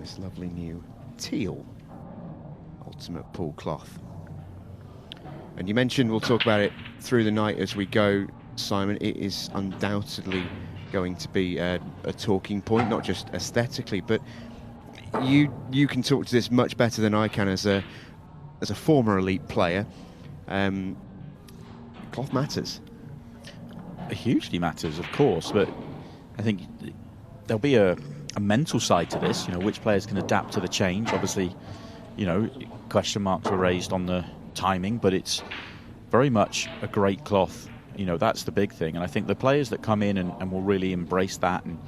this lovely new teal ultimate pool cloth. And you mentioned we'll talk about it through the night as we go, Simon. It is undoubtedly going to be a talking point, not just aesthetically, but you can talk to this much better than I can as a former elite player. Cloth matters. It hugely matters, of course, but I think there'll be a mental side to this. You know, which players can adapt to the change. Obviously, you know, question marks were raised on the timing, but it's very much a great cloth. You know, that's the big thing. And I think the players that come in and will really embrace that and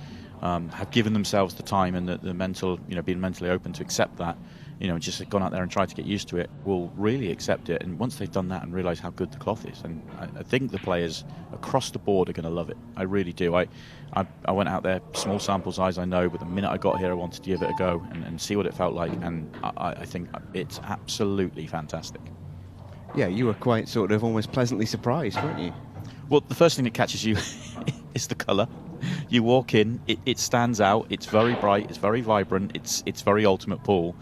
have given themselves the time and the mental, you know, being mentally open to accept that, you know, just gone out there and tried to get used to it, will really accept it. And once they've done that and realise how good the cloth is, and I think the players across the board are going to love it. I really do. I went out there, small sample size, I know, but the minute I got here, I wanted to give it a go and see what it felt like. And I think it's absolutely fantastic. Yeah, you were quite sort of almost pleasantly surprised, weren't you? Well, the first thing that catches you is the colour. You walk in, it stands out. It's very bright. It's very vibrant. It's very ultimate pool.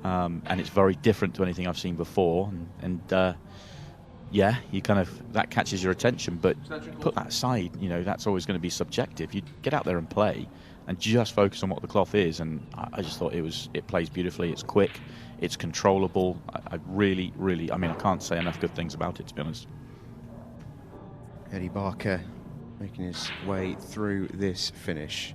And it's very different to anything I've seen before, yeah, you kind of, that catches your attention. But put that aside, you know, that's always going to be subjective. You get out there and play, and just focus on what the cloth is. And I just thought it plays beautifully. It's quick, it's controllable. I really, I mean, I can't say enough good things about it, to be honest. Eddie Barker making his way through this finish.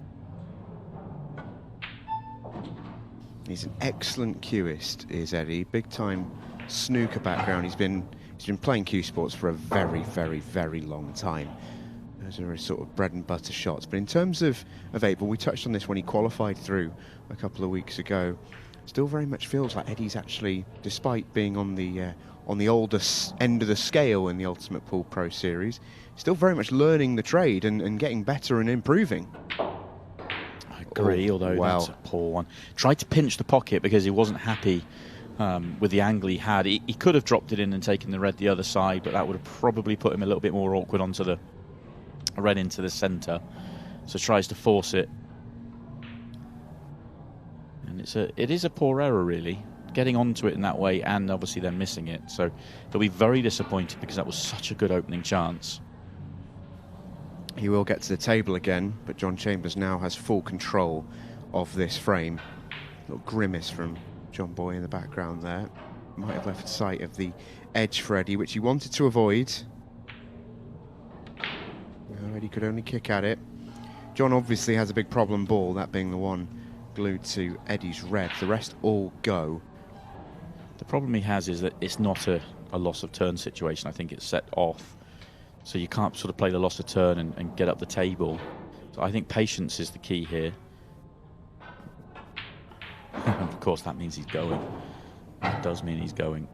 He's an excellent cueist, is Eddie. Big time snooker background. He's been playing cue sports for a very long time. Those are his sort of bread and butter shots. But in terms of 𝗡𝗏, we touched on this when he qualified through a couple of weeks ago. Still very much feels like Eddie's actually, despite being on the older end of the scale in the Ultimate Pool Pro Series, still very much learning the trade and getting better and improving. Agree, although that's a poor one. Tried to pinch the pocket because he wasn't happy with the angle he had. He could have dropped it in and taken the red the other side, but that would have probably put him a little bit more awkward onto the red into the centre. So tries to force it, and it is a poor error, really, getting onto it in that way and obviously then missing it. So they'll be very disappointed because that was such a good opening chance. He will get to the table again, but John Chambers now has full control of this frame. A little grimace from John Boy in the background there. Might have left sight of the edge for Eddie, which he wanted to avoid. Eddie could only kick at it. John obviously has a big problem ball, that being the one glued to Eddie's red. The rest all go. The problem he has is that it's not a loss of turn situation. I think it's set off. So you can't sort of play the loss of turn and get up the table. So I think patience is the key here. Of course, that means he's going. That does mean he's going.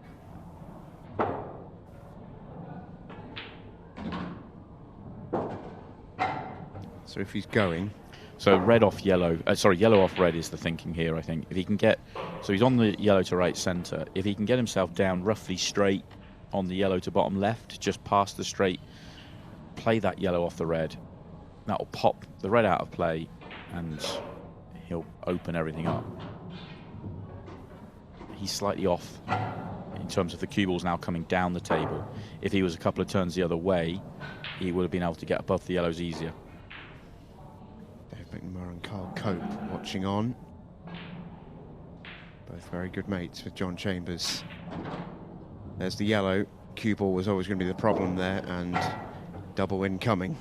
So if he's going... So red off yellow, yellow off red is the thinking here, I think. If he can get... So he's on the yellow to right centre. If he can get himself down roughly straight on the yellow to bottom left, just past the straight, play that yellow off the red, that'll pop the red out of play and he'll open everything up. He's slightly off in terms of the cue balls now coming down the table. If he was a couple of turns the other way, he would have been able to get above the yellows easier. Dave McNamara and 𝗏𝗏𝗃𝗏 watching on. Both very good mates with John Chambers. There's the yellow. Cue ball was always going to be the problem there, and double incoming.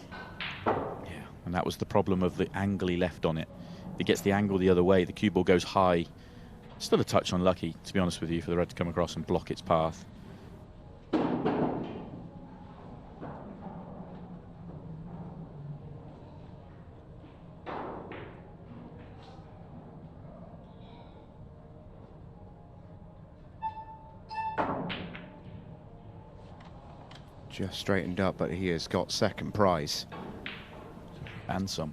Yeah, and that was the problem of the angle he left on it. If he gets the angle the other way, the cue ball goes high. Still a touch unlucky, to be honest with you, for the red to come across and block its path. Just straightened up, but he has got second prize. And some.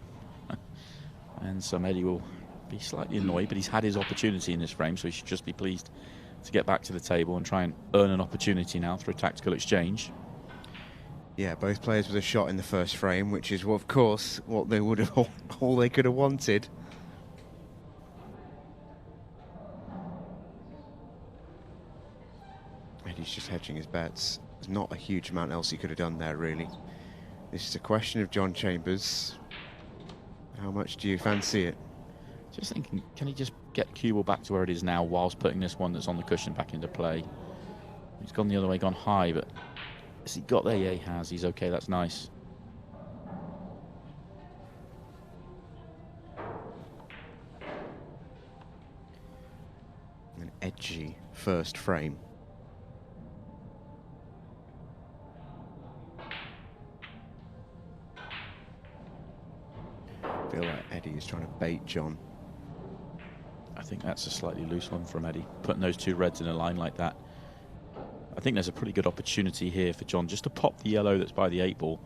And some. Eddie will be slightly annoyed, but he's had his opportunity in this frame, so he should just be pleased to get back to the table and try and earn an opportunity now through a tactical exchange. Yeah, both players with a shot in the first frame, which is, well, of course, what they would have all they could have wanted. Eddie's just hedging his bets. There's not a huge amount else he could have done there, really. This is a question of John Chambers. How much do you fancy it? Just thinking, can he just get cue ball back to where it is now whilst putting this one that's on the cushion back into play? He's gone the other way, gone high, but has he got there? Yeah, he has. He's okay, that's nice. An edgy first frame. I feel like Eddie is trying to bait John. I think that's a slightly loose one from Eddie, putting those two reds in a line like that. I think there's a pretty good opportunity here for John just to pop the yellow that's by the 8-ball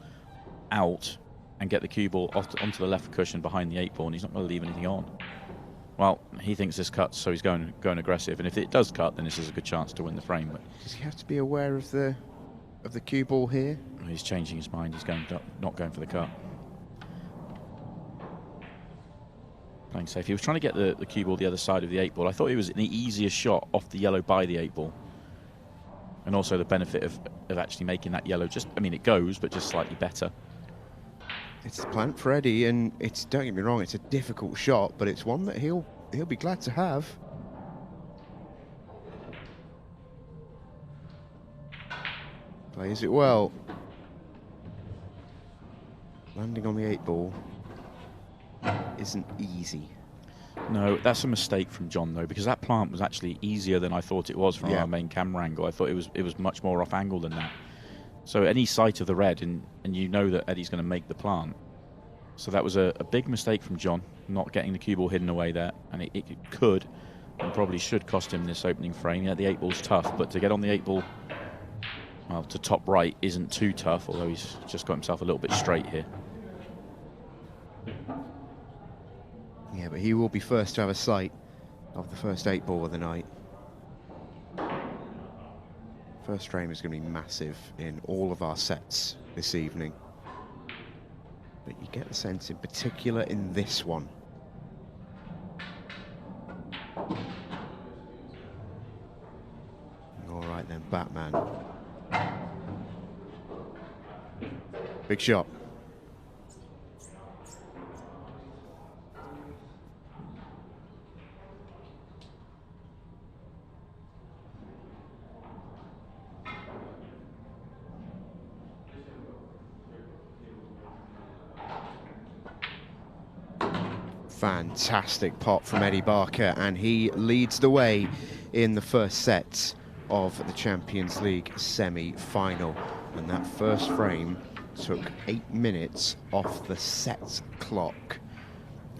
out and get the cue ball onto the left cushion behind the 8-ball, and he's not going to leave anything on. Well, he thinks this cuts, so he's going aggressive, and if it does cut, then this is a good chance to win the frame. But does he have to be aware of the cue ball here? He's changing his mind. He's not going for the cut. Playing safe. He was trying to get the cue ball the other side of the 8-ball. I thought it was an easier shot off the yellow by the 8-ball. And also the benefit of actually making that yellow just, I mean, it goes, but just slightly better. It's the plan for Eddie, and it's, don't get me wrong, it's a difficult shot, but it's one that he'll be glad to have. Plays it well. Landing on the 8-ball isn't easy. No, that's a mistake from John, though, because that plant was actually easier than I thought it was from our main camera angle. I thought it was much more off angle than that. So any sight of the red, and you know that Eddie's going to make the plant. So that was a big mistake from John, not getting the cue ball hidden away there. And it could and probably should cost him this opening frame. Yeah, the 8-ball's tough, but to get on the 8-ball, well, to top right isn't too tough, although he's just got himself a little bit straight here. Yeah, but he will be first to have a sight of the first 8-ball of the night. First frame is going to be massive in all of our sets this evening. But you get the sense, in particular in this one, all right then, Batman. Big shot. Fantastic pot from Eddie Barker, and he leads the way in the first set of the Champions League semi-final. And that first frame took 8 minutes off the set clock.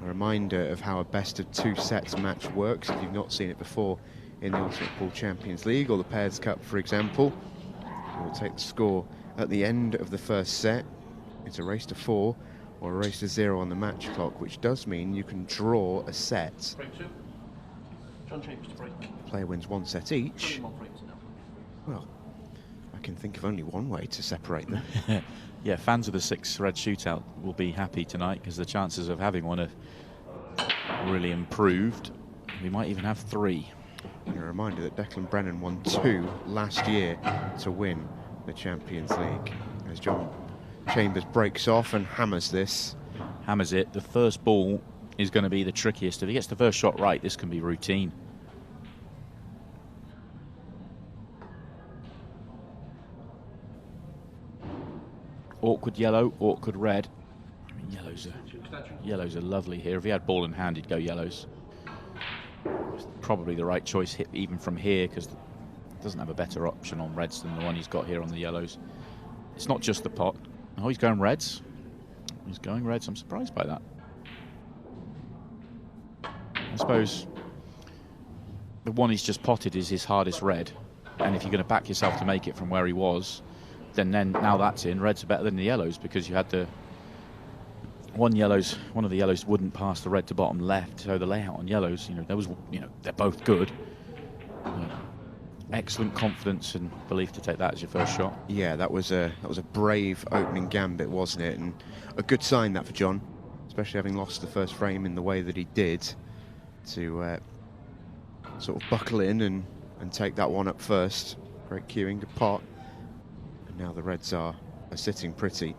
A reminder of how a best-of-2 sets match works, if you've not seen it before in the Ultimate Pool Champions League or the Pairs Cup, for example. We'll take the score at the end of the first set. It's a race to 4 or a race to 0 on the match clock, which does mean you can draw a set. Break 2. John Chambers to break. Player wins 1 set each. Well, I can think of only one way to separate them. Yeah, fans of the 6 red shootout will be happy tonight because the chances of having one have really improved. We might even have 3. And a reminder that Declan Brennan won 2 last year to win the Champions League. As John Chambers breaks off and hammers this. Hammers it. The first ball is going to be the trickiest. If he gets the first shot right, this can be routine. Awkward yellow, awkward red. I mean, yellows are lovely here. If he had ball in hand, he'd go yellows. It's probably the right choice hit even from here because it doesn't have a better option on reds than the one he's got here on the yellows. It's not just the pot. Oh, he's going reds. He's going reds. I'm surprised by that. I suppose the one he's just potted is his hardest red. And if you're going to back yourself to make it from where he was, then now that's in. Reds are better than the yellows because you had the one of the yellows wouldn't pass the red to bottom left. So the layout on yellows, they're both good. Excellent confidence and belief to take that as your first shot. Yeah, that was a brave opening gambit, wasn't it? And a good sign that for John, especially having lost the first frame in the way that he did, to sort of buckle in and take that one up first. Great cueing, good pot. And now the Reds are sitting pretty.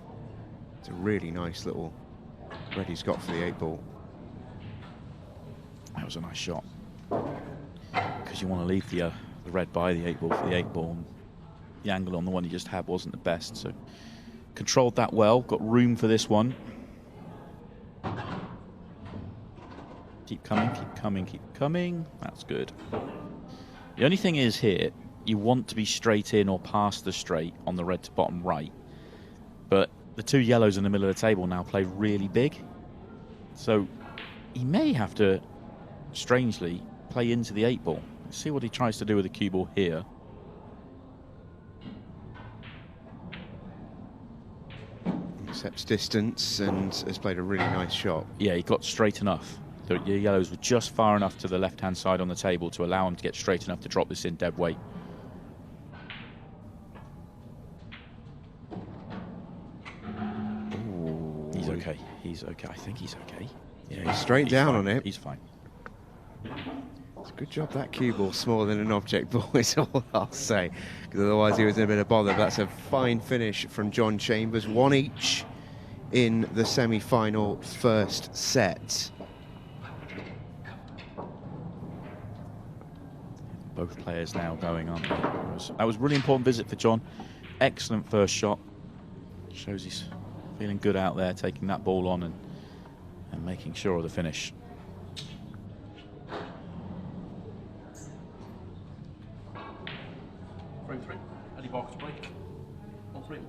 It's a really nice little red he's got for the 8-ball. That was a nice shot. Because you want to leave the red by the 8-ball for the 8-ball. The angle on the one he just had wasn't the best, so controlled that well. Got room for this one. Keep coming, keep coming, keep coming. That's good. The only thing is here, you want to be straight in or past the straight on the red to bottom right. But the two yellows in the middle of the table now play really big. So he may have to, strangely, play into the 8-ball. Let's see what he tries to do with the cue ball here. Accepts distance and has played a really nice shot. Yeah, he got straight enough. The yellows were just far enough to the left-hand side on the table to allow him to get straight enough to drop this in dead weight. Ooh. He's okay. He's okay. I think he's okay. Yeah, he's straight down fine. on it. He's fine. It's a good job that cue ball's smaller than an object ball is all I'll say. Because otherwise he was in a bit of bother. That's a fine finish from John Chambers. 1 each in the semi-final first set. Both players now going on. That was a really important visit for John. Excellent first shot. Shows he's feeling good out there, taking that ball on and making sure of the finish. Frame 3. 𝗍𝗍𝗃𝗏 break. 1-3.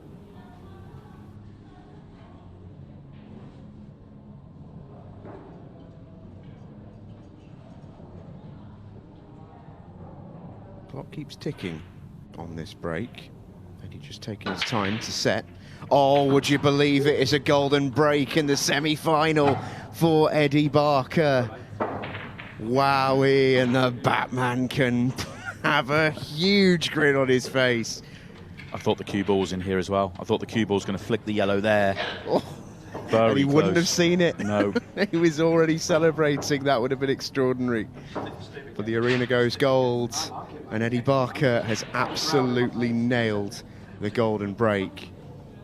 Clock keeps ticking on this break. And he's just taking his time to set. Oh, would you believe it? It's a golden break in the semi-final for Eddie Barker. Wowie, and the Batman can have a huge grin on his face. I thought the cue ball was in here as well. I thought the cue ball was going to flick the yellow there. Oh, Very and he close. wouldn't have seen it. No. He was already celebrating. That would have been extraordinary. But the arena goes gold, and Eddie Barker has absolutely nailed the golden break.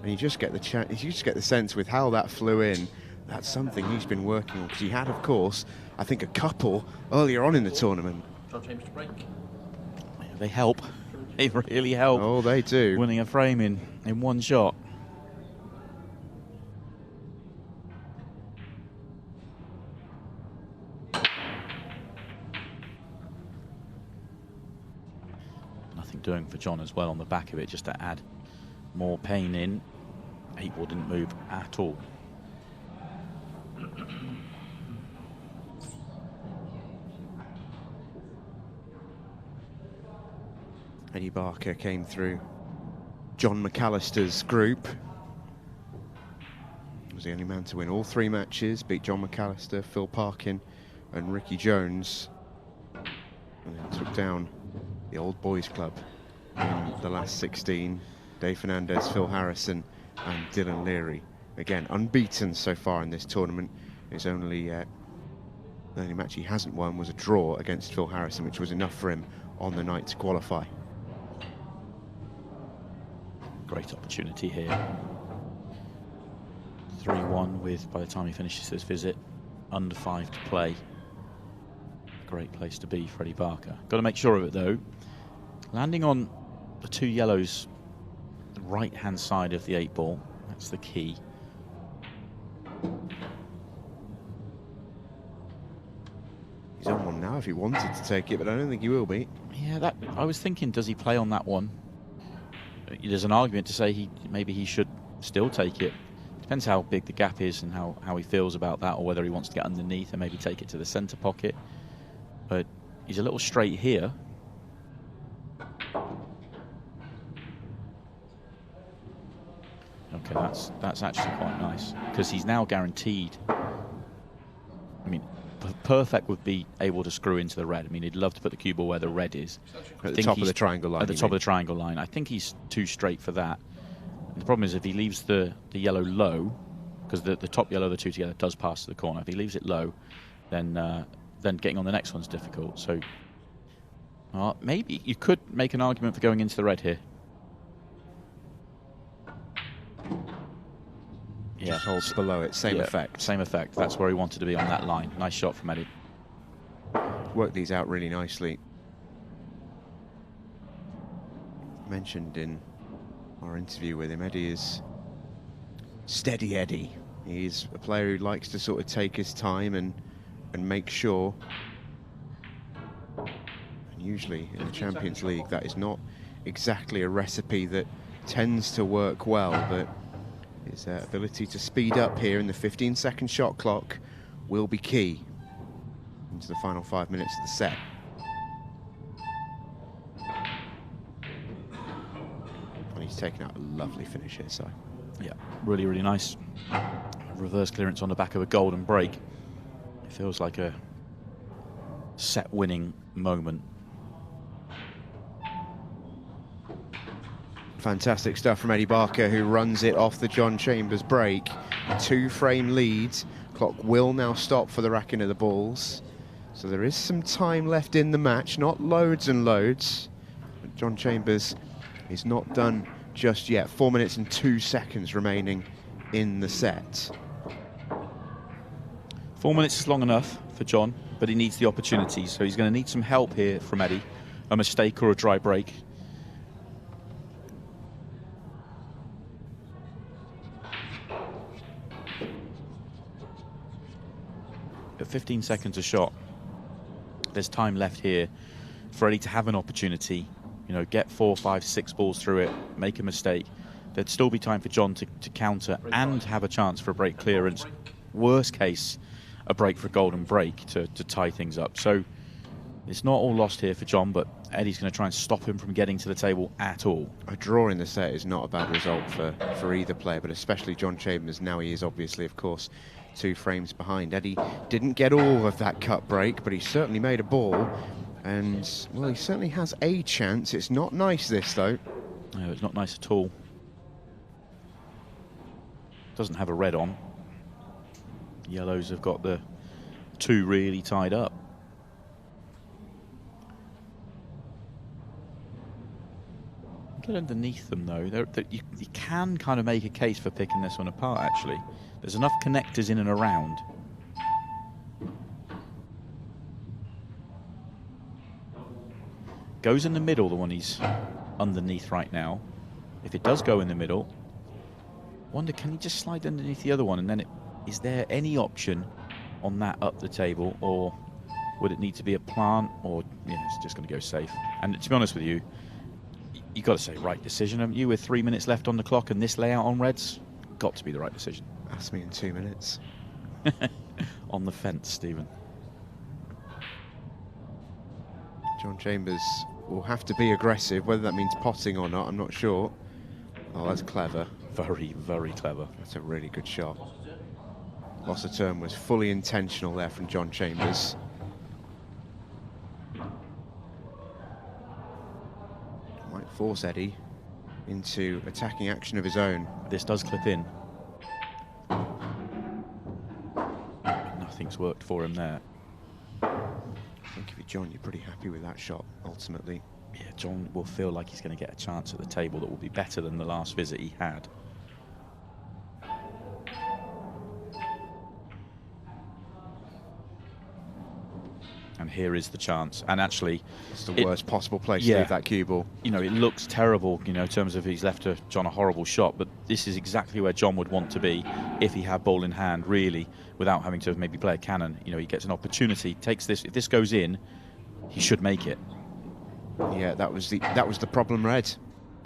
And you just get the sense with how that flew in, that's something he's been working on. Because he had, of course, I think a couple earlier on in the tournament. John Chambers to break. They help. They really help. Oh, they do. Winning a frame in one shot. Nothing doing for John as well on the back of it, just to add more pain in. 8-ball didn't move at all. Eddie Barker came through John McAllister's group. He was the only man to win all 3 matches, beat John McAllister, Phil Parkin and Ricky Jones. And then took down the old boys club in the last 16. Dave Fernandez, Phil Harrison and Dylan Leary. Again, unbeaten so far in this tournament. His only match he hasn't won was a draw against Phil Harrison, which was enough for him on the night to qualify. Great opportunity here. 3-1 with, by the time he finishes this visit, under 5 to play. Great place to be for Eddie Barker. Got to make sure of it though. Landing on the 2 yellows, the right-hand side of the 8-ball. That's the key. He's on one now if he wanted to take it, but I don't think he will be. Yeah, I was thinking, does he play on that one? There's an argument to say maybe he should still take it. Depends how big the gap is and how he feels about that, or whether he wants to get underneath and maybe take it to the centre pocket. But he's a little straight here. Okay, that's actually quite nice, because he's now guaranteed. I mean, perfect would be able to screw into the red. I mean, he'd love to put the cue ball where the red is. At the top of the triangle line. At the top of the triangle line. I think he's too straight for that. And the problem is if he leaves the yellow low, because the top yellow, the 2 together, does pass to the corner. If he leaves it low, then getting on the next one's difficult. So Maybe you could make an argument for going into the red here. Yeah, just holds below it, same effect. Same effect. That's where he wanted to be on that line. Nice shot from Eddie. Worked these out really nicely. Mentioned in our interview with him, Eddie is steady Eddie. He's a player who likes to sort of take his time and make sure. And usually in the Champions League, that is not exactly a recipe that tends to work well, but his ability to speed up here in the 15-second shot clock will be key into the final 5 minutes of the set. And he's taken out a lovely finish here, Si. Yeah, really, really nice. Reverse clearance on the back of a golden break. It feels like a set-winning moment. Fantastic stuff from Eddie Barker, who runs it off the John Chambers break. 2-frame lead. Clock will now stop for the racking of the balls. So there is some time left in the match, not loads and loads. But John Chambers is not done just yet. 4 minutes and 2 seconds remaining in the set. 4 minutes is long enough for John, but he needs the opportunity. So he's going to need some help here from Eddie. A mistake or a dry break. At 15 seconds a shot, there's time left here for Eddie to have an opportunity, you know, get 4, 5, 6 balls through it, make a mistake. There'd still be time for John to counter and have a chance for a break clearance. Worst case, a break for a golden break to tie things up. So it's not all lost here for John, but Eddie's going to try and stop him from getting to the table at all. A draw in the set is not a bad result for either player, but especially John Chambers. Now he is obviously, of course, 2 frames behind. Eddie didn't get all of that cut break, but he certainly made a ball. And, well, he certainly has a chance. It's not nice, this, though. No, it's not nice at all. Doesn't have a red on. Yellows have got the 2 really tied up. Get underneath them, though. You can kind of make a case for picking this one apart, actually. There's enough connectors in and around. Goes in the middle, the one he's underneath right now. If it does go in the middle, wonder, can he just slide underneath the other one? And then is there any option on that up the table, or would it need to be a plant, or yeah, it's just going to go safe? And to be honest with you, you've got to say right decision, haven't you? With 3 minutes left on the clock and this layout on reds, got to be the right decision. Ask me in 2 minutes. On the fence, Stephen. John Chambers will have to be aggressive, whether that means potting or not, I'm not sure. Oh, that's clever. Very, very clever. That's a really good shot. Loss of turn was fully intentional there from John Chambers. Might force Eddie into attacking action of his own. This does clip in. Nothing's worked for him there. I think if you're John, you're pretty happy with that shot, ultimately. Yeah, John will feel like he's going to get a chance at the table that will be better than the last visit he had. And here is the chance. And actually, it's the worst possible place to leave that cue ball. You know, it looks terrible, you know, in terms of he's left John a horrible shot, but this is exactly where John would want to be if he had ball in hand, really, without having to maybe play a cannon. You know, he gets an opportunity, takes this. If this goes in, he should make it. Yeah, that was the problem, red.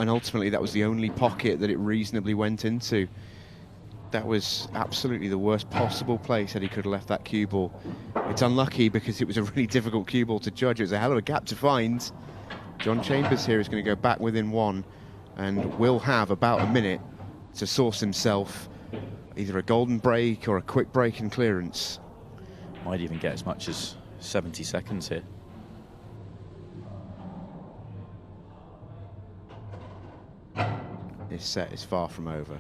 And ultimately, that was the only pocket that it reasonably went into. That was absolutely the worst possible place that he could have left that cue ball. It's unlucky because it was a really difficult cue ball to judge. It was a hell of a gap to find. John Chambers here is going to go back within 1 and will have about a minute to source himself either a golden break or a quick break and clearance. Might even get as much as 70 seconds here. This set is far from over.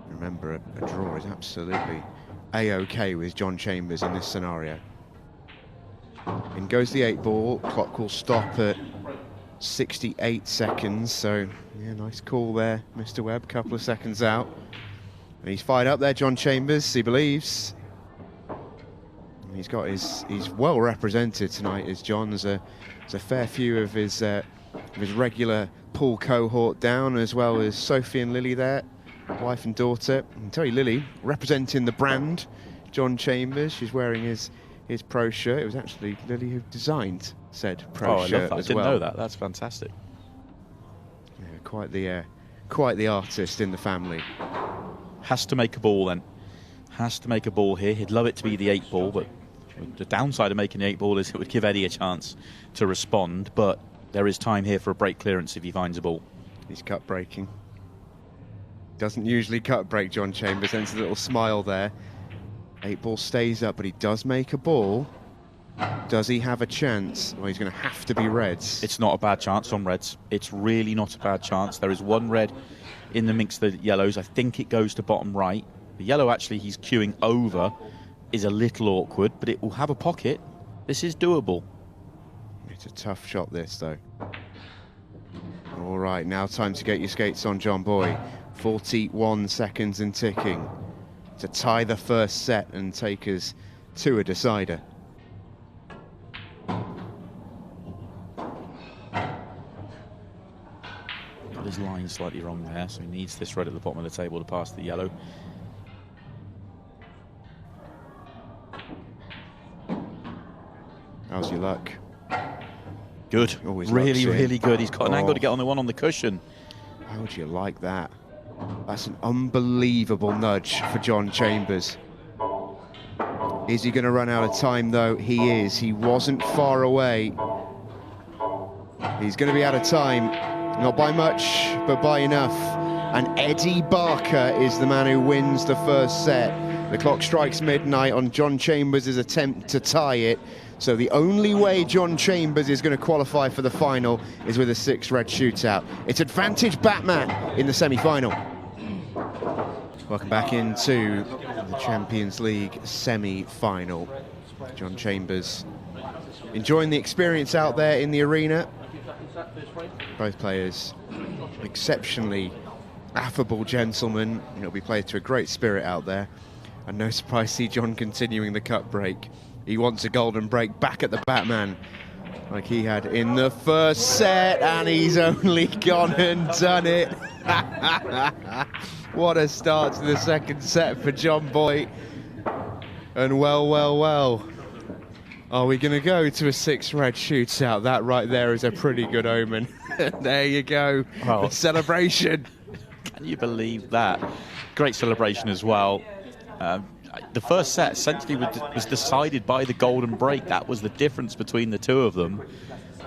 Remember, a draw is absolutely a-okay with John Chambers in this scenario. In goes the 8-ball. Clock will stop at 68 seconds. So, yeah, nice call there, Mr. Webb. Couple of seconds out. And he's fired up there, John Chambers, he believes. He's got he's well represented tonight, is John. There's a fair few of his regular pool cohort down, as well as Sophie and Lily there, wife and daughter. I can tell you, Lily, representing the brand, John Chambers. She's wearing his pro shirt. It was actually Lily who designed said pro shirt. I love that. As I didn't well. know that. That's fantastic. Yeah, quite the artist in the family. Has to make a ball then. Has to make a ball here. He'd love it to be the 8-ball, but the downside of making the 8-ball is it would give Eddie a chance to respond, but there is time here for a break clearance if he finds a ball. He's cut breaking. Doesn't usually cut break, John Chambers. Ends a little smile there. 8-ball stays up, but he does make a ball. Does he have a chance? Well, he's going to have to be reds. It's not a bad chance on reds. It's really not a bad chance. There is one red in the mix of the yellows. I think it goes to bottom right. The yellow, actually, he's queuing over, is a little awkward, but it will have a pocket. This is doable. It's a tough shot, this, though. All right, now time to get your skates on, John Boy. 41 seconds and ticking to tie the first set and take us to a decider. Got his line slightly wrong there, so he needs this red at the bottom of the table to pass the yellow. How's your luck? Good. Always really, luck's in. really good. He's got an angle to get on the one on the cushion. How would you like that? That's an unbelievable nudge for John Chambers. Is he going to run out of time, though? He is. He wasn't far away. He's going to be out of time. Not by much, but by enough. And Eddie Barker is the man who wins the first set. The clock strikes midnight on John Chambers' attempt to tie it. So the only way John Chambers is going to qualify for the final is with a 6-red shootout. It's advantage Batman in the semi-final. Welcome back into the Champions League semi-final. John Chambers enjoying the experience out there in the arena. Both players exceptionally affable gentlemen. It'll be played to a great spirit out there. And no surprise, see John continuing the cut break. He wants a golden break back at the Batman like he had in the first set, and he's only gone and done it. What a start to the second set for John Boy. And well. Are we going to go to a 6-red shootout? That right there is a pretty good omen. There you go, the celebration. Can you believe that? Great celebration as well. The first set essentially was decided by the golden break. That was the difference between the two of them.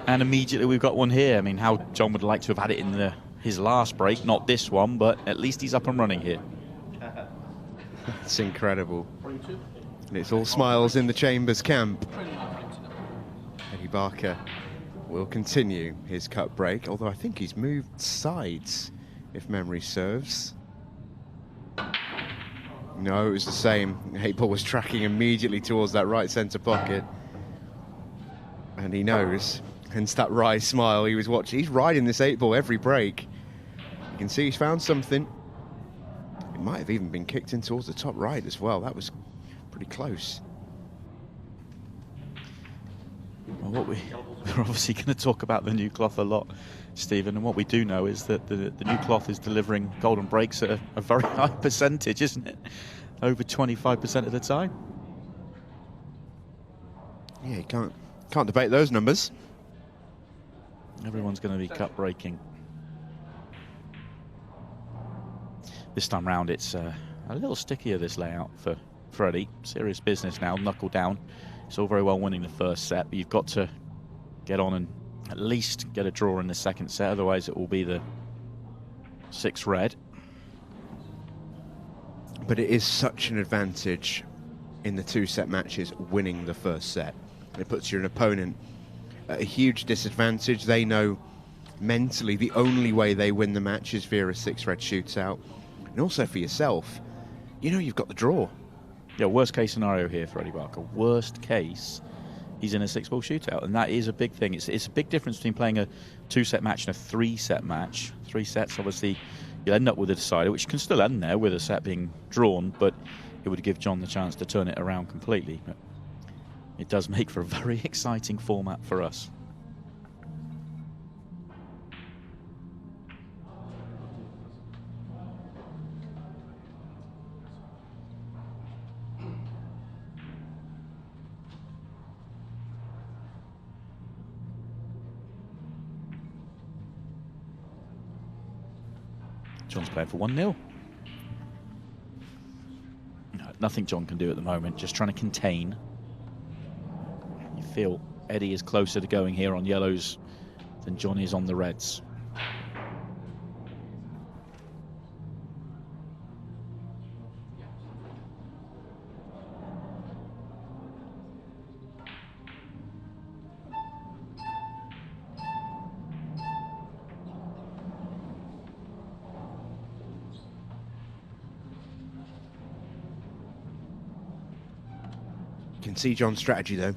And immediately we've got one here. I mean, how John would like to have had it in his last break, not this one, but at least he's up and running here. It's incredible. And it's all smiles in the Chambers camp. Eddie Barker will continue his cut break, although I think he's moved sides, if memory serves. No, it was the same. 8-ball was tracking immediately towards that right centre pocket. And he knows, hence that wry smile he was watching. He's riding this 8-ball every break. You can see he's found something. It might have even been kicked in towards the top right as well. That was pretty close. Well, we're obviously going to talk about the new cloth a lot, Stephen, and what we do know is that the new cloth is delivering golden breaks at a very high percentage, isn't it? Over 25% of the time. Yeah, you can't debate those numbers. Everyone's going to be cut breaking. This time round, it's a little stickier, this layout for Freddie. Serious business now, knuckle down. It's all very well winning the first set, but you've got to get on and at least get a draw in the second set, otherwise it will be the 6-red. But it is such an advantage in the 2-set matches winning the first set. It puts your opponent at a huge disadvantage. They know mentally the only way they win the match is via a 6-red shootout. And also for yourself, you know you've got the draw. Yeah, worst case scenario here for Eddie Barker. Worst case, he's in a 6-ball shootout, and that is a big thing. It's a big difference between playing a 2-set match and a 3-set match. 3 sets, obviously, you'll end up with a decider, which can still end there with a set being drawn, but it would give John the chance to turn it around completely. But it does make for a very exciting format for us. John's playing for 1-0. Nothing John can do at the moment, just trying to contain. You feel Eddie is closer to going here on yellows than John is on the reds. You can see John's strategy though.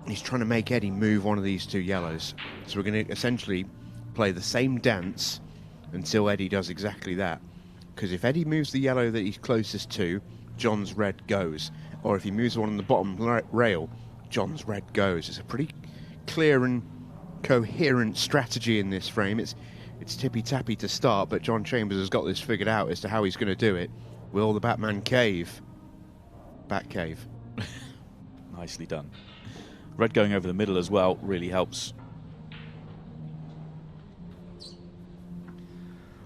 He's trying to make Eddie move one of these 2 yellows. So we're going to essentially play the same dance until Eddie does exactly that. Because if Eddie moves the yellow that he's closest to, John's red goes. Or if he moves one on the bottom rail, John's red goes. It's a pretty clear and coherent strategy in this frame. It's tippy-tappy to start, but John Chambers has got this figured out as to how he's going to do it. Will the Batman cave? Bat cave. Nicely done. Red going over the middle as well really helps.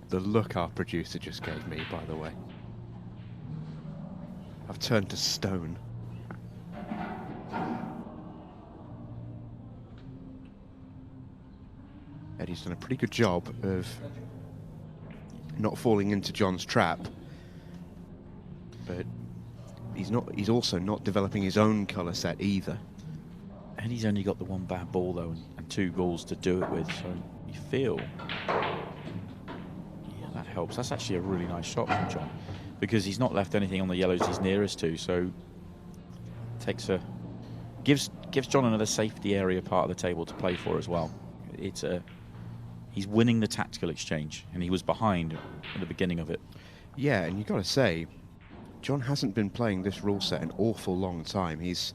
The look our producer just gave me, by the way. I've turned to stone. Eddie's done a pretty good job of not falling into John's trap, but he's also not developing his own colour set either. And he's only got the 1 bad ball though, and 2 balls to do it with, so you feel, yeah, that helps. That's actually a really nice shot from John, because he's not left anything on the yellows he's nearest to, so gives John another safety area part of the table to play for as well. He's winning the tactical exchange, and he was behind at the beginning of it. Yeah, and you've got to say, John hasn't been playing this rule set an awful long time. He's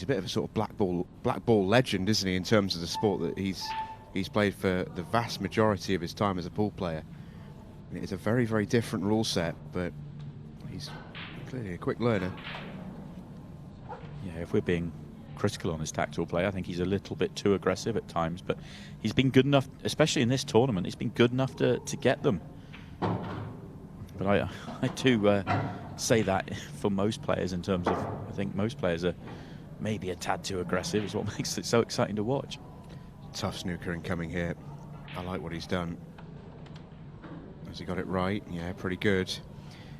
a bit of a sort of black ball legend, isn't he, in terms of the sport that he's played for the vast majority of his time as a pool player. It's a very, very different rule set, but he's clearly a quick learner. Yeah, if we're being critical on his tactical play, I think he's a little bit too aggressive at times, but he's been good enough, especially in this tournament, he's been good enough to get them. But I do say that for most players, in terms of, I think most players are maybe a tad too aggressive, is what makes it so exciting to watch. Tough snooker incoming here. I like what he's done. Has he got it right? Yeah, pretty good.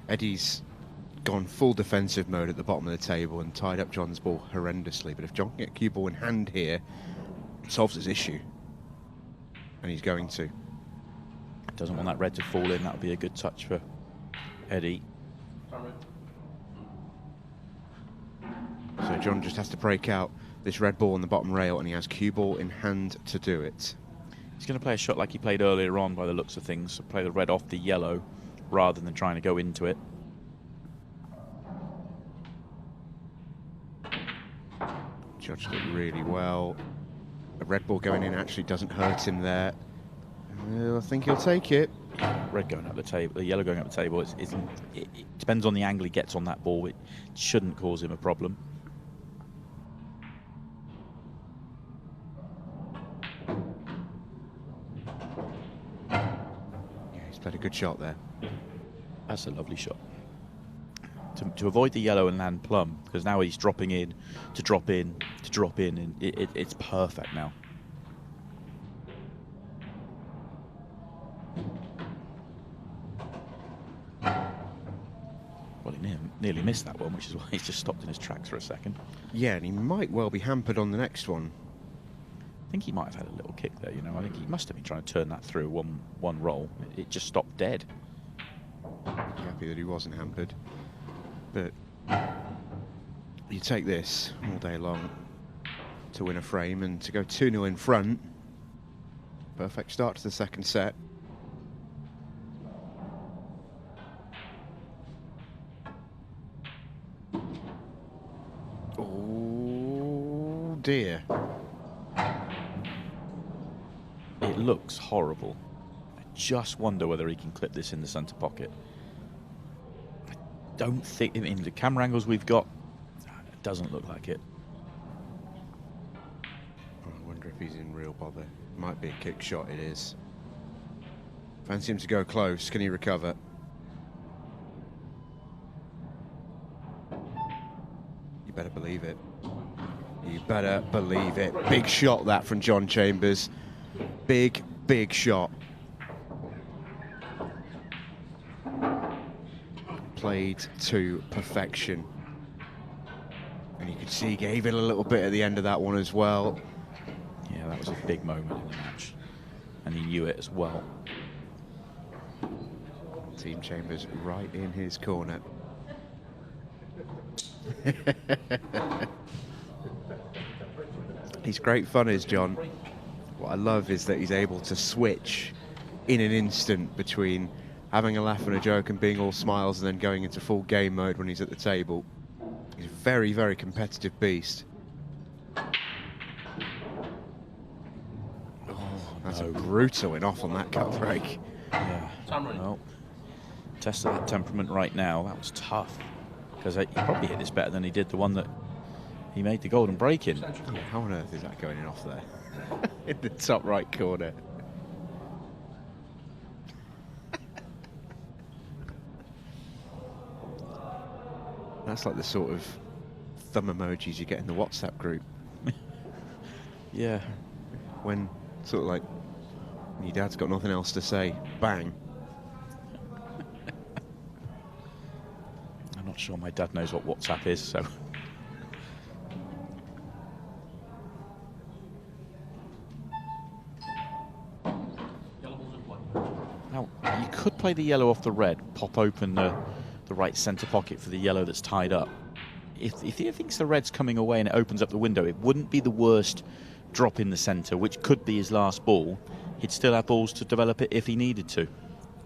Eddie's gone full defensive mode at the bottom of the table and tied up John's ball horrendously. But if John can get cue ball in hand here, it solves his issue. And he's going to. Doesn't want that red to fall in. That would be a good touch for Eddie. So John just has to break out this red ball on the bottom rail, and he has cue ball in hand to do it. He's going to play a shot like he played earlier on by the looks of things. So play the red off the yellow rather than trying to go into it. Judged it really well. The red ball going in actually doesn't hurt him there. I think he'll take it. Red going up the table, the yellow going up the table. It depends on the angle he gets on that ball. It shouldn't cause him a problem. Yeah, he's played a good shot there. That's a lovely shot. To avoid the yellow and land plum, because now he's dropping in, to drop in, to drop in, and it's perfect now. Well, he nearly missed that one, which is why he's just stopped in his tracks for a second. Yeah, and he might well be hampered on the next one. I think he might have had a little kick there, you know. I think he must have been trying to turn that through one roll. It just stopped dead. Happy that he wasn't hampered. But you take this all day long. to win a frame and to go 2-0 in front. Perfect start to the second set. Oh dear. It looks horrible. I just wonder whether he can clip this in the centre pocket. I don't think, in the camera angles we've got, it doesn't look like it. I wonder if he's in real bother. Might be a kick shot, it is. Fancy him to go close. Can he recover? You better believe it. You better believe it. Big shot that from John Chambers. Big, big shot. Played to perfection. And you could see he gave it a little bit at the end of that one as well. Yeah, that was a big moment in the match. And he knew it as well. Team Chambers right in his corner. He's great fun, is John. What I love is that he's able to switch in an instant between having a laugh and a joke and being all smiles and then going into full game mode when he's at the table. He's a very, very competitive beast. That's a brutal win off on that cut break. Yeah. Well, test of that temperament right now. That was tough. Because he probably hit this better than he did the one that he made the golden break in. Yeah, how on earth is that going in off there? In the top right corner. That's like the sort of thumb emojis you get in the WhatsApp group. Yeah. When sort of like your dad's got nothing else to say, bang. I'm not sure my dad knows what WhatsApp is, so. Now, you could play the yellow off the red, pop open the right centre pocket for the yellow that's tied up. If he thinks the red's coming away and it opens up the window, it wouldn't be the worst drop in the centre, which could be his last ball. He'd still have balls to develop it if he needed to.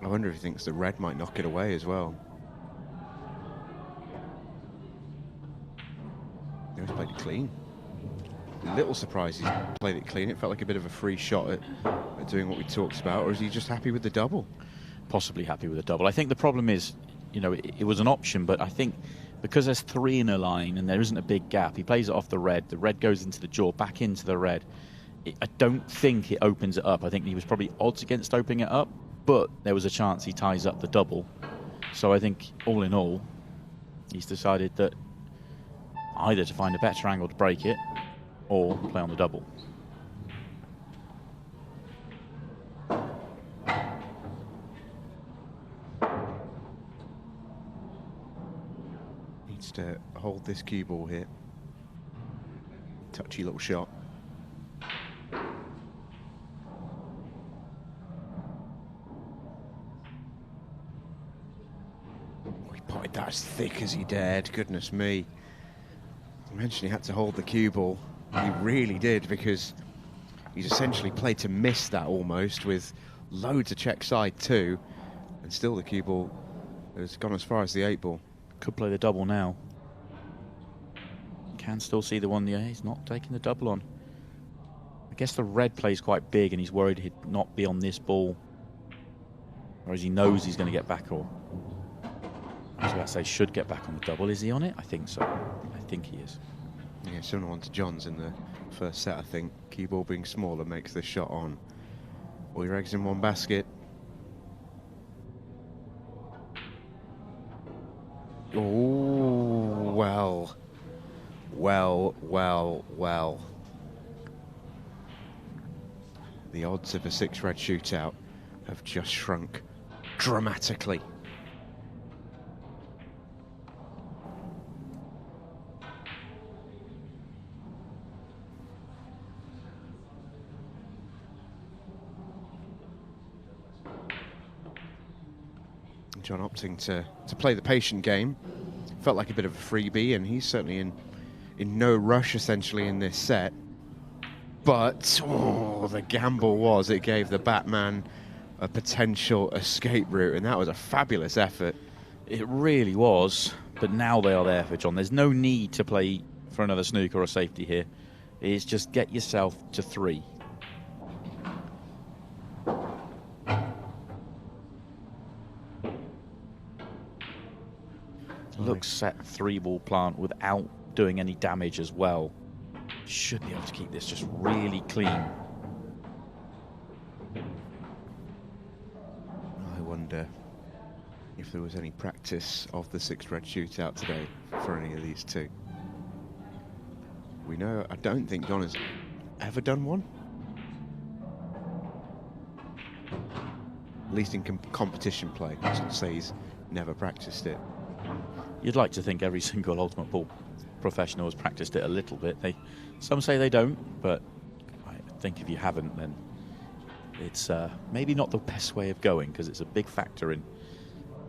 I wonder if he thinks the red might knock it away as well. He's played it clean. A little surprised he's played it clean. It felt like a bit of a free shot at doing what we talked about, or is he just happy with the double? Possibly happy with the double. I think the problem is, you know, it was an option, but I think because there's three in a line and there isn't a big gap, he plays it off the red goes into the jaw, back into the red. I don't think it opens it up. I think he was probably odds against opening it up, but there was a chance he ties up the double. So I think, all in all, he's decided that either to find a better angle to break it or play on the double. Needs to hold this cue ball here. Touchy little shot. He potted that as thick as he dared, goodness me. I mentioned he had to hold the cue ball. He really did, because he's essentially played to miss that almost, with loads of check side too, and still the cue ball has gone as far as the 8-ball. Could play the double now. Can still see the one, yeah, he's not taking the double on. I guess the red plays quite big and he's worried he'd not be on this ball. Whereas he knows he's going to get back, or I was about to say should get back on the double. Is he on it? I think so. I think he is. Yeah, similar one to John's in the first set, I think. Cue ball being smaller makes the shot on. All your eggs in one basket. Oh, well. Well, well, well. The odds of a 6-red shootout have just shrunk dramatically. John opting to play the patient game. Felt like a bit of a freebie, and he's certainly in no rush essentially in this set. but oh, the gamble was it gave the Batman a potential escape route, and that was a fabulous effort. It really was, but now they are there for John. There's no need to play for another snooker or safety here. It's just get yourself to 3. Looks set 3-ball plant without doing any damage as well. Should be able to keep this just really clean. I wonder if there was any practice of the 6 red shootout today for any of these two. We know, I don't think John has ever done one. At least in competition play. I'd say he's never practiced it. You'd like to think every single Ultimate Pool professional has practiced it a little bit. Some say they don't, but I think if you haven't, then it's maybe not the best way of going, because it's a big factor in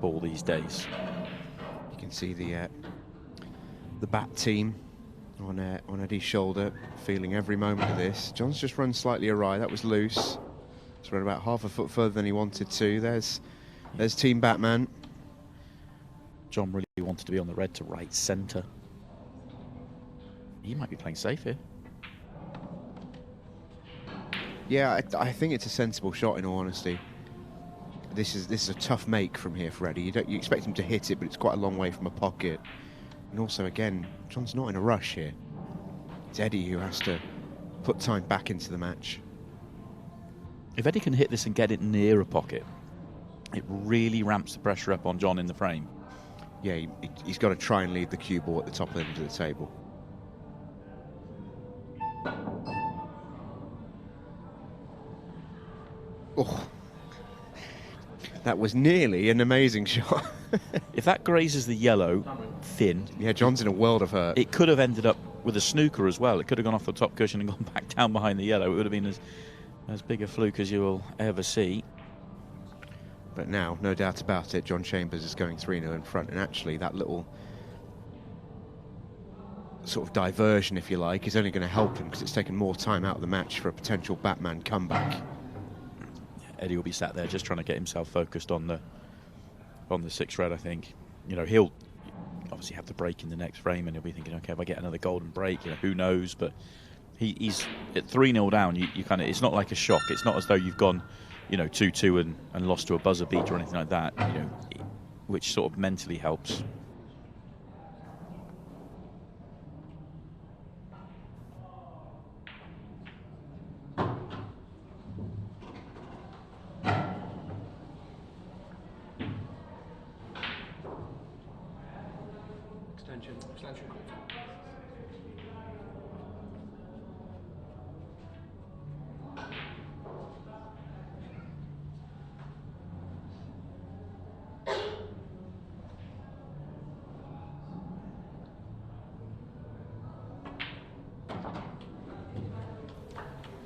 ball these days. You can see the bat team on Eddie's shoulder, feeling every moment of this. John's just run slightly awry. That was loose. It's run about half a foot further than he wanted to. There's Team Batman. John really wanted to be on the red to right centre. He might be playing safe here. Yeah, I think it's a sensible shot, in all honesty. This is a tough make from here for Eddie. You expect him to hit it, but it's quite a long way from a pocket. And also, again, John's not in a rush here. It's Eddie who has to put time back into the match. If Eddie can hit this and get it near a pocket, it really ramps the pressure up on John in the frame. Yeah, he's got to try and leave the cue ball at the top end of the table. Oh, that was nearly an amazing shot. If that grazes the yellow thin, yeah, John's in a world of hurt. It could have ended up with a snooker as well. It could have gone off the top cushion and gone back down behind the yellow. It would have been as big a fluke as you will ever see. But now, no doubt about it, John Chambers is going 3-0 in front, and actually that little sort of diversion, if you like, is only going to help him, because it's taken more time out of the match for a potential Batman comeback. Eddie will be sat there just trying to get himself focused on the 6 red, I think. You know, he'll obviously have the break in the next frame, and he'll be thinking, okay, if I get another golden break, you know, who knows? But he's at 3-0 down. You kind of, it's not like a shock. It's not as though you've gone, you know, 2-2 and lost to a buzzer beat or anything like that, you know, which sort of mentally helps. Extension court.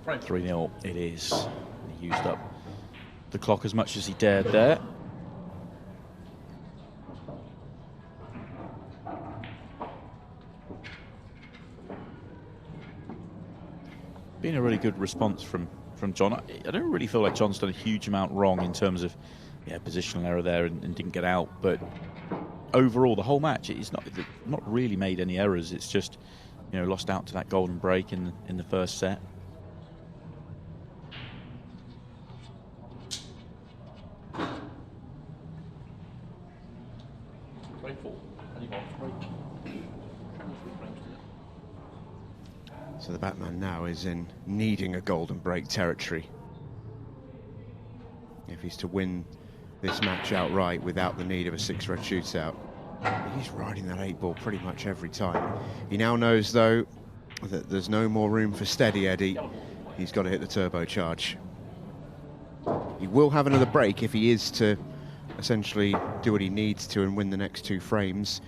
Right. 3-0 it is. He used up the clock as much as he dared there. Been a really good response from John. I don't really feel like John's done a huge amount wrong in terms of positional error there and didn't get out, but overall the whole match he's not really made any errors. It's just, you know, lost out to that golden break in the first set. So the Batman now is in needing a golden break territory. If he's to win this match outright without the need of a 6 red shootout. He's riding that 8 ball pretty much every time. He now knows, though, that there's no more room for steady Eddie. He's got to hit the turbo charge. He will have another break if he is to essentially do what he needs to and win the next 2 frames.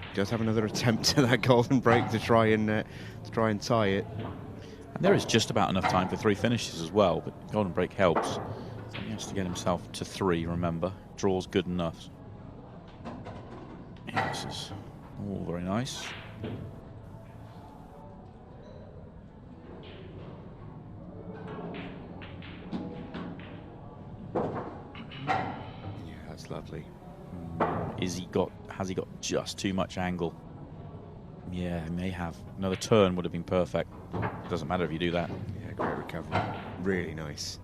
He does have another attempt at that golden break to try and tie it. And there is just about enough time for 3 finishes as well, but golden break helps. So he has to get himself to 3, remember. Draw's good enough. Yeah, this is all very nice. It's lovely. Has he got just too much angle? Yeah, he may have. Another turn would have been perfect. Doesn't matter if you do that. Yeah, great recovery. Really nice.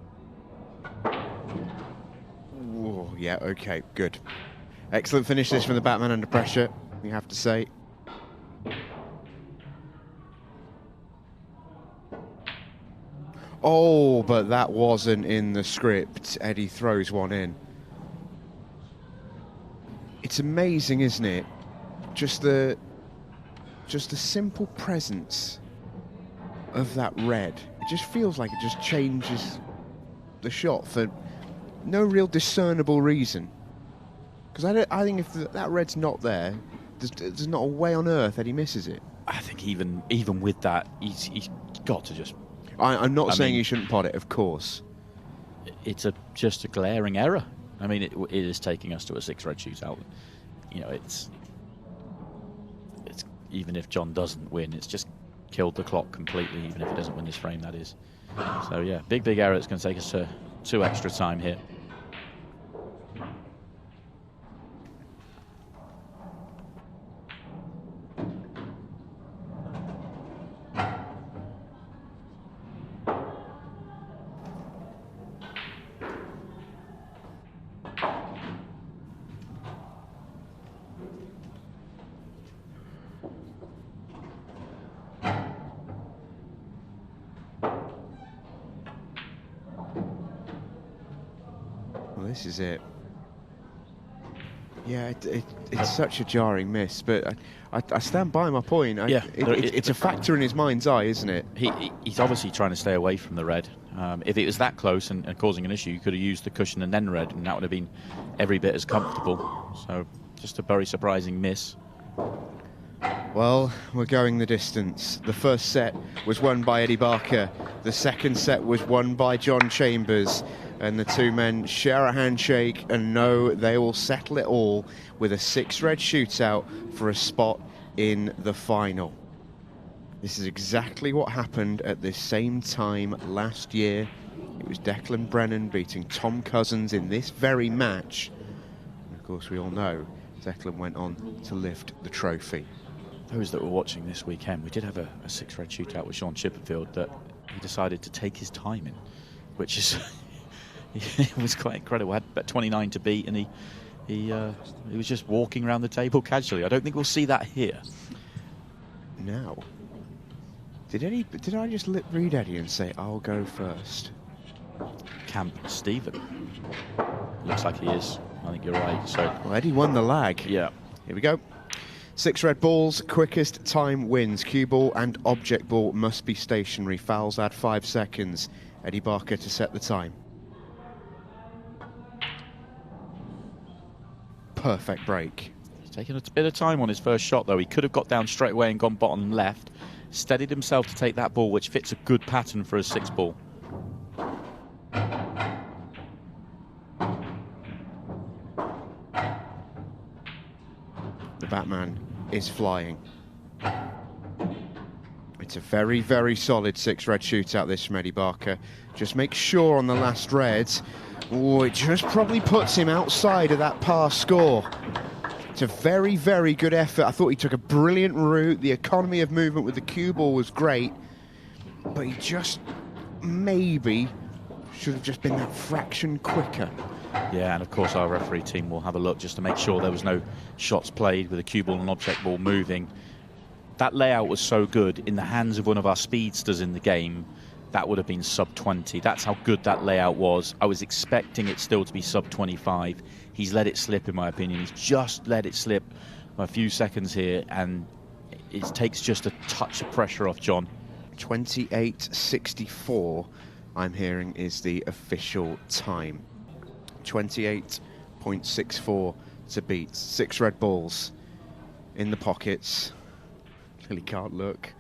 Whoa, yeah, okay, good. Excellent finish this from the Batman under pressure, you have to say. Oh, but that wasn't in the script. Eddie throws one in. It's amazing, isn't it? Just the simple presence of that red. It just feels like it just changes the shot for no real discernible reason. Because I think if that red's not there, there's not a way on earth Eddie misses it. I think even with that, he's got to just... I'm not saying he shouldn't pot it, of course. It's just a glaring error. I mean, it is taking us to a 6-red shootout. You know, it's even if John doesn't win, it's just killed the clock completely, even if he doesn't win this frame, that is. So yeah, big error. It's going to take us to 2 extra time here. This is it. Yeah, it's such a jarring miss, but I stand by my point. It's a factor in his mind's eye, isn't it? He's obviously trying to stay away from the red. If it was that close and causing an issue, you could have used the cushion and then red, and that would have been every bit as comfortable. So just a very surprising miss. Well, we're going the distance. The first set was won by Eddie Barker. The second set was won by John Chambers. And the two men share a handshake and know they will settle it all with a 6-red shootout for a spot in the final. This is exactly what happened at this same time last year. It was Declan Brennan beating Tom Cousins in this very match. And of course, we all know Declan went on to lift the trophy. Those that were watching this weekend, we did have a 6-red shootout with Sean Chipperfield that he decided to take his time in, which is... It was quite incredible. Had about 29 to beat, and he was just walking around the table casually. I don't think we'll see that here. Now, did I just lip read Eddie and say I'll go first? Camp Stephen. Looks like he is. I think you're right. So well, Eddie won the lag. Yeah. Here we go. 6 red balls, quickest time wins. Cue ball and object ball must be stationary. Fouls add 5 seconds. Eddie Barker to set the time. Perfect break. He's taken a bit of time on his first shot, though. He could have got down straight away and gone bottom left. Steadied himself to take that ball, which fits a good pattern for a 6 ball. The Batman is flying. It's a very, very solid 6-red shootout, this from Eddie Barker. Just make sure on the last red. Oh, it just probably puts him outside of that par score. It's a very, very good effort. I thought he took a brilliant route. The economy of movement with the cue ball was great. But he just maybe should have just been that fraction quicker. Yeah, and of course our referee team will have a look just to make sure there was no shots played with a cue ball and object ball moving. That layout was so good in the hands of one of our speedsters in the game. That would have been sub 20. That's how good that layout was. I was expecting it still to be sub 25. He's let it slip, in my opinion. He's just let it slip a few seconds here, and it takes just a touch of pressure off John. 28.64, I'm hearing, is the official time. 28.64 to beat. 6 red balls in the pockets. Clearly can't look.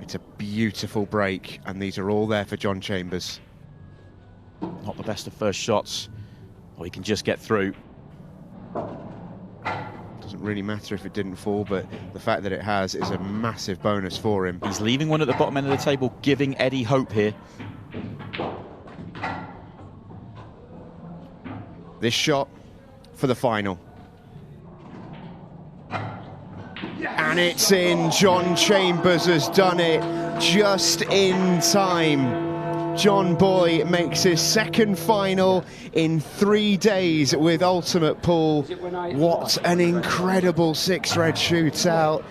It's a beautiful break, and these are all there for John Chambers. Not the best of first shots, or he can just get through. Doesn't really matter if it didn't fall, but the fact that it has is a massive bonus for him. He's leaving one at the bottom end of the table, giving Eddie hope here. this shot for the final. And it's in. John Chambers has done it just in time. John Boy makes his second final in 3 days with 𝗏𝗏𝗏. What an incredible six-red shootout.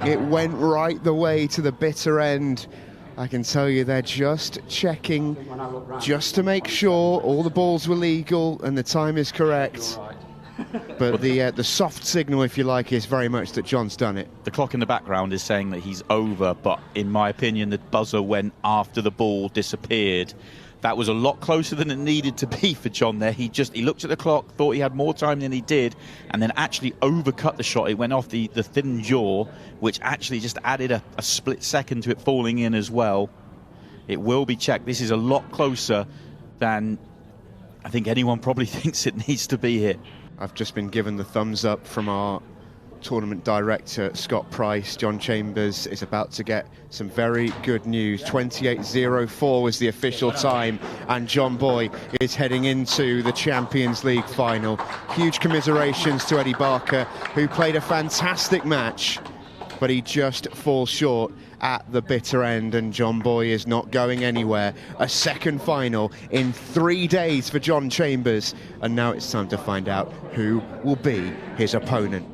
It went right the way to the bitter end. I can tell you they're just checking just to make sure all the balls were legal and the time is correct. But the soft signal, if you like, is very much that John's done it. The clock in the background is saying that he's over, but in my opinion, the buzzer went after the ball disappeared. That was a lot closer than it needed to be for John there. He looked at the clock, thought he had more time than he did, and then actually overcut the shot. It went off the thin jaw, which actually just added a split second to it falling in as well. It will be checked. This is a lot closer than I think anyone probably thinks it needs to be hit. I've just been given the thumbs up from our tournament director, Scott Price. John Chambers is about to get some very good news. 28.04 was the official time, and John Boy is heading into the Champions League final. Huge commiserations to Eddie Barker, who played a fantastic match, but he just falls short at the bitter end, and John Boy is not going anywhere. A second final in 3 days for John Chambers, and now it's time to find out who will be his opponent.